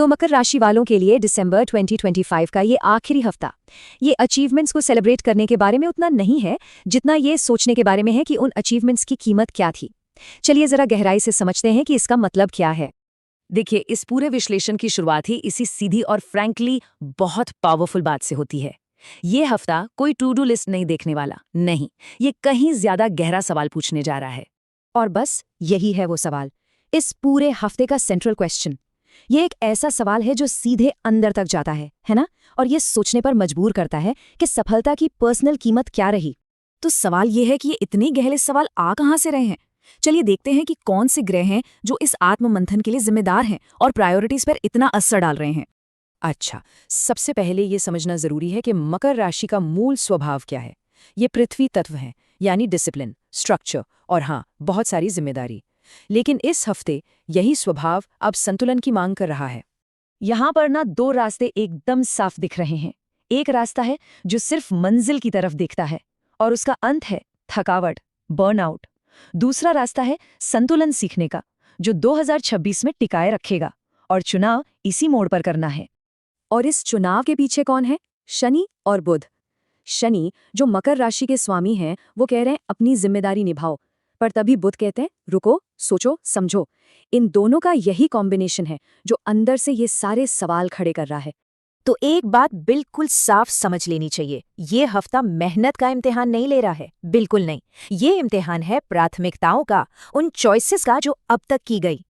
तो मकर राशि वालों के लिए दिसंबर 2025 का ये आखिरी हफ्ता ये अचीवमेंट्स को सेलिब्रेट करने के बारे में उतना नहीं है जितना ये सोचने के बारे में है कि उन अचीवमेंट्स की कीमत क्या थी। चलिए जरा गहराई से समझते हैं कि इसका मतलब क्या है। देखिए, इस पूरे विश्लेषण की शुरुआत ही इसी सीधी और फ्रैंकली बहुत पावरफुल बात से होती है। ये हफ्ता कोई टू डू लिस्ट नहीं देखने वाला, नहीं, ये कहीं ज्यादा गहरा सवाल पूछने जा रहा है। और बस यही है वो सवाल, इस पूरे हफ्ते का सेंट्रल क्वेश्चन। ये एक ऐसा सवाल है जो सीधे अंदर तक जाता है ना, और ये सोचने पर मजबूर करता है कि सफलता की पर्सनल कीमत क्या रही। तो सवाल ये है कि ये इतने गहरे सवाल आ कहाँ से रहे हैं। चलिए देखते हैं कि कौन से ग्रह हैं जो इस आत्ममंथन के लिए जिम्मेदार हैं और प्रायोरिटीज पर इतना असर डाल रहे हैं। अच्छा, सबसे पहले ये समझना जरूरी है कि मकर राशि का मूल स्वभाव क्या है। ये पृथ्वी तत्व है, यानी डिसिप्लिन, स्ट्रक्चर और हाँ, बहुत सारी जिम्मेदारी। लेकिन इस हफ्ते यही स्वभाव अब संतुलन की मांग कर रहा है। यहां पर ना दो रास्ते एकदम साफ दिख रहे हैं। एक रास्ता है जो सिर्फ मंजिल की तरफ देखता है और उसका अंत है थकावट, बर्नआउट। दूसरा रास्ता है संतुलन सीखने का, जो 2026 में टिकाए रखेगा, और चुनाव इसी मोड़ पर करना है। और इस चुनाव के पीछे कौन है? शनि और बुध। शनि जो मकर राशि के स्वामी हैं, वो कह रहे हैं अपनी जिम्मेदारी निभाओ, पर तभी बुध कहते हैं रुको, सोचो, समझो। इन दोनों का यही कॉम्बिनेशन है जो अंदर से ये सारे सवाल खड़े कर रहा है। तो एक बात बिल्कुल साफ समझ लेनी चाहिए, ये हफ्ता मेहनत का इम्तिहान नहीं ले रहा है, बिल्कुल नहीं। ये इम्तिहान है प्राथमिकताओं का, उन चॉइसेस का जो अब तक की गई।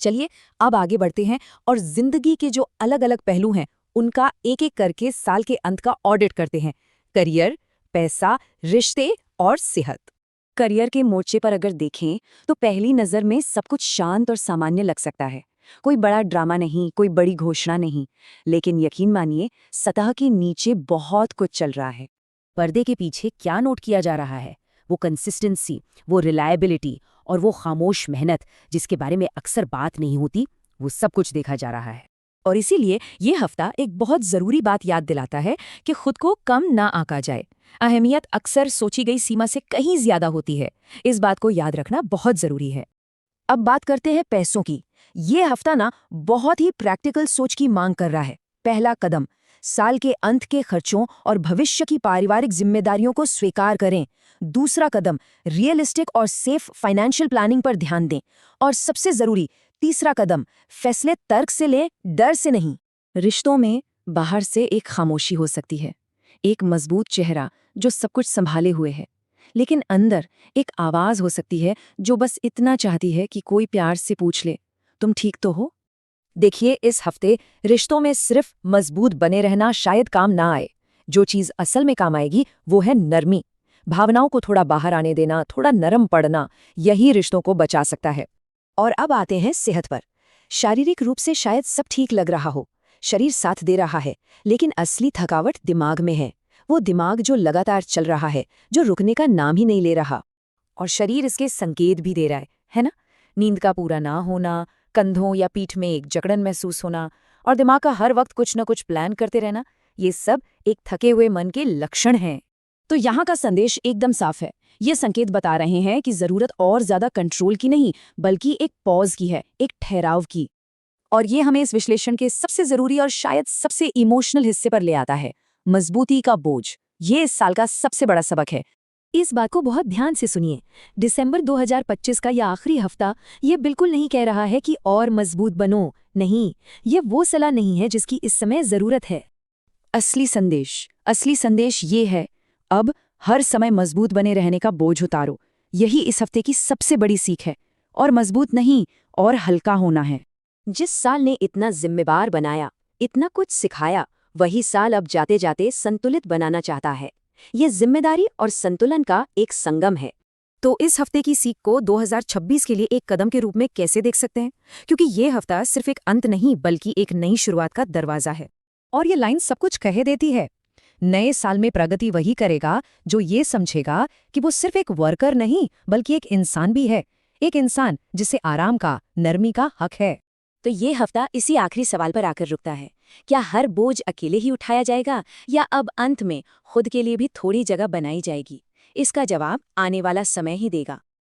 चलिए अब आगे बढ़ते हैं और जिंदगी के जो अलग अलग पहलू हैं उनका एक एक करके साल के अंत का ऑडिट करते हैं। करियर, पैसा, रिश्ते और सेहत। करियर के मोर्चे पर अगर देखें तो पहली नज़र में सब कुछ शांत और सामान्य लग सकता है। कोई बड़ा ड्रामा नहीं, कोई बड़ी घोषणा नहीं, लेकिन यकीन मानिए सतह के नीचे बहुत कुछ चल रहा है। पर्दे के पीछे क्या नोट किया जा रहा है? वो कंसिस्टेंसी, वो रिलायबिलिटी और वो खामोश मेहनत जिसके बारे में अक्सर बात नहीं होती, वो सब कुछ देखा जा रहा है। और इसीलिए ये हफ्ता एक बहुत ज़रूरी बात याद दिलाता है कि खुद को कम ना आंका जाए। अहमियत अक्सर सोची गई सीमा से कहीं ज्यादा होती है। इस बात को याद रखना बहुत ज़रूरी है। अब बात करते हैं पैसों की। ये हफ्ता ना बहुत ही प्रैक्टिकल सोच की मांग कर रहा है। पहला कदम, साल के अंत के खर्चों और भविष्य की पारिवारिक जिम्मेदारियों को स्वीकार करें। दूसरा कदम, रियलिस्टिक और सेफ फाइनेंशियल प्लानिंग पर ध्यान दें। और सबसे ज़रूरी तीसरा कदम, फैसले तर्क से लें, डर से नहीं। रिश्तों में बाहर से एक खामोशी हो सकती है, एक मजबूत चेहरा जो सब कुछ संभाले हुए है, लेकिन अंदर एक आवाज़ हो सकती है जो बस इतना चाहती है कि कोई प्यार से पूछ ले, तुम ठीक तो हो? देखिए, इस हफ्ते रिश्तों में सिर्फ मजबूत बने रहना शायद काम ना आए। जो चीज़ असल में काम आएगी वो है नरमी। भावनाओं को थोड़ा बाहर आने देना, थोड़ा नरम पड़ना, यही रिश्तों को बचा सकता है। और अब आते हैं सेहत पर। शारीरिक रूप से शायद सब ठीक लग रहा हो, शरीर साथ दे रहा है, लेकिन असली थकावट दिमाग में है। वो दिमाग जो लगातार चल रहा है, जो रुकने का नाम ही नहीं ले रहा। और शरीर इसके संकेत भी दे रहा है ना? नींद का पूरा ना होना, कंधों या पीठ में एक जकड़न महसूस होना, और दिमाग का हर वक्त कुछ न कुछ प्लान करते रहना, ये सब एक थके हुए मन के लक्षण हैं। तो यहाँ का संदेश एकदम साफ है। ये संकेत बता रहे हैं कि जरूरत और ज्यादा कंट्रोल की नहीं, बल्कि एक पॉज की है, एक ठहराव की। और ये हमें इस विश्लेषण के सबसे जरूरी और शायद सबसे इमोशनल हिस्से पर ले आता है, मजबूती का बोझ। ये इस साल का सबसे बड़ा सबक है। इस बात को बहुत ध्यान से सुनिए। दिसंबर 2025 का यह आखिरी हफ्ता ये बिल्कुल नहीं कह रहा है कि और मजबूत बनो, नहीं, ये वो सलाह नहीं है जिसकी इस समय जरूरत है। असली संदेश ये है, अब हर समय मजबूत बने रहने का बोझ उतारो। यही इस हफ्ते की सबसे बड़ी सीख है। और मजबूत नहीं, और हल्का होना है। जिस साल ने इतना जिम्मेदार बनाया, इतना कुछ सिखाया, वही साल अब जाते जाते संतुलित बनाना चाहता है। ये जिम्मेदारी और संतुलन का एक संगम है। तो इस हफ्ते की सीख को 2026 के लिए एक कदम के रूप में कैसे देख सकते हैं? क्योंकि ये हफ्ता सिर्फ एक अंत नहीं, बल्कि एक नई शुरुआत का दरवाजा है। और ये लाइन सब कुछ कह देती है। नए साल में प्रगति वही करेगा जो ये समझेगा कि वो सिर्फ एक वर्कर नहीं, बल्कि एक इंसान भी है। एक इंसान जिसे आराम का, नरमी का हक है। तो ये हफ्ता इसी आखिरी सवाल पर आकर रुकता है। क्या हर बोझ अकेले ही उठाया जाएगा, या अब अंत में खुद के लिए भी थोड़ी जगह बनाई जाएगी? इसका जवाब आने वाला समय ही देगा।